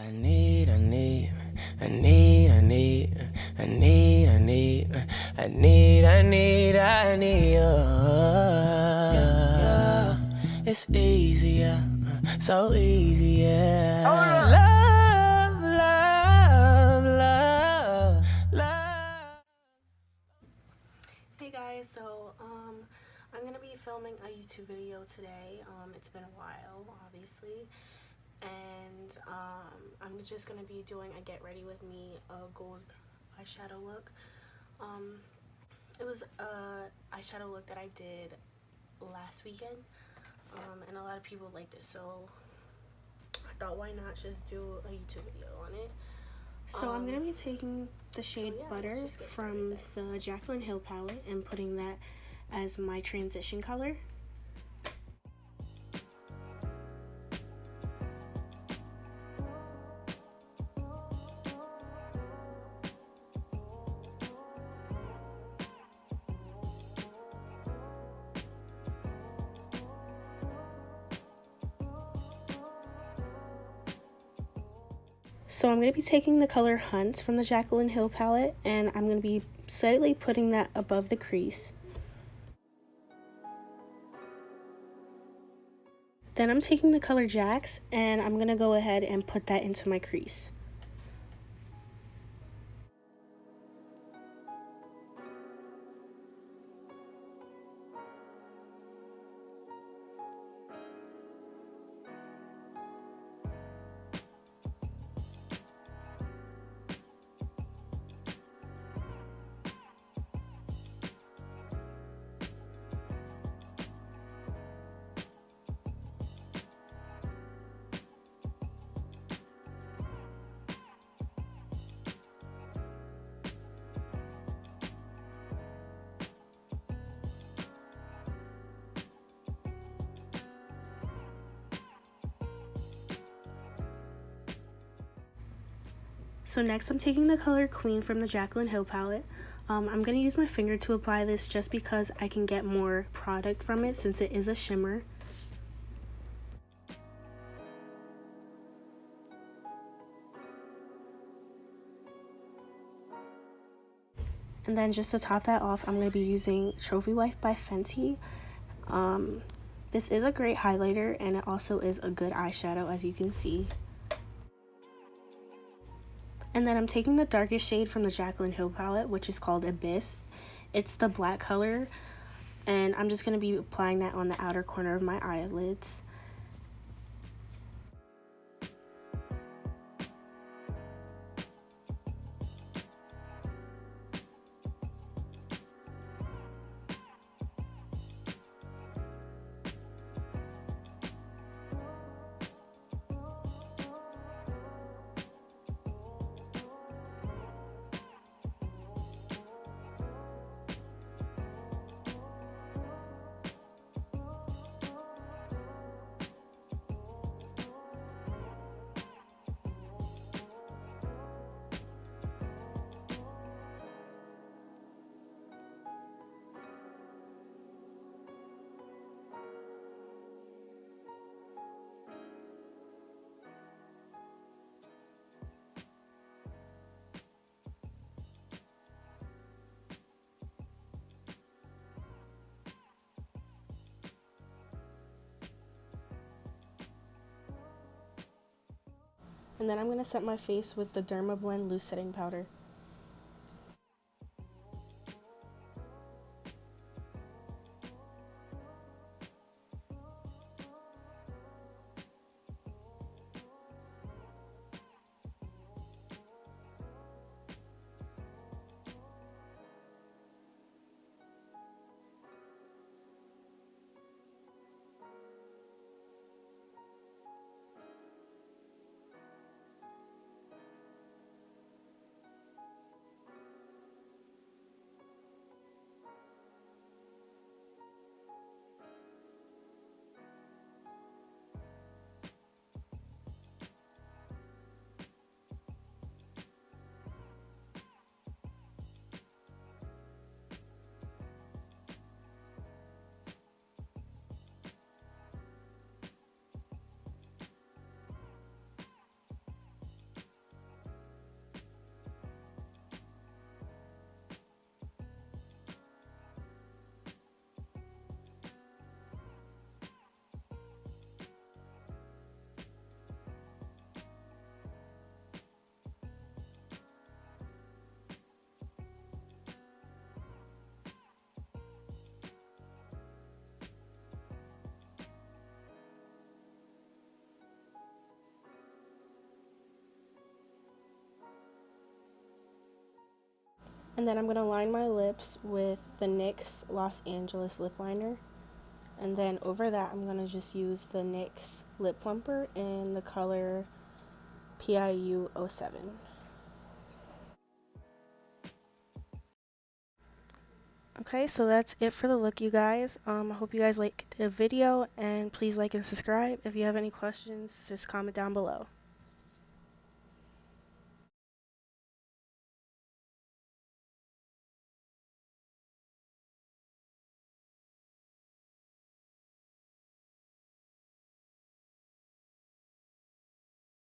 I need, I need, I need, I need, I need, I need, I need, I need, I need you. It's easier, so easy, yeah. Love, love, love, love. Hey guys, so I'm gonna be filming a YouTube video today. It's been a while, obviously, and I'm just gonna be doing a get ready with me gold eyeshadow look. It was a eyeshadow look that I did last weekend, and a lot of people liked it, so I thought why not just do a YouTube video on it. So I'm going to be taking the shade Butter from the Jaclyn Hill palette and putting that as my transition color. So I'm going to be taking the color Hunt from the Jaclyn Hill palette, and I'm going to be slightly putting that above the crease. Then I'm taking the color Jax, and I'm going to go ahead and put that into my crease. So next I'm taking the color Queen from the Jaclyn Hill palette. I'm going to use my finger to apply this just because I can get more product from it since it is a shimmer. And then just to top that off, I'm going to be using Trophy Wife by Fenty. This is a great highlighter, and it also is a good eyeshadow, as you can see. And then I'm taking the darkest shade from the Jaclyn Hill palette, which is called Abyss. It's the black color, and I'm just going to be applying that on the outer corner of my eyelids. And then I'm going to set my face with the Derma Blend Loose Setting Powder. And then I'm going to line my lips with the NYX Los Angeles lip liner. And then over that, I'm going to just use the NYX lip plumper in the color PIU 07. Okay, so that's it for the look, you guys. I hope you guys liked the video, and please like and subscribe. If you have any questions, just comment down below.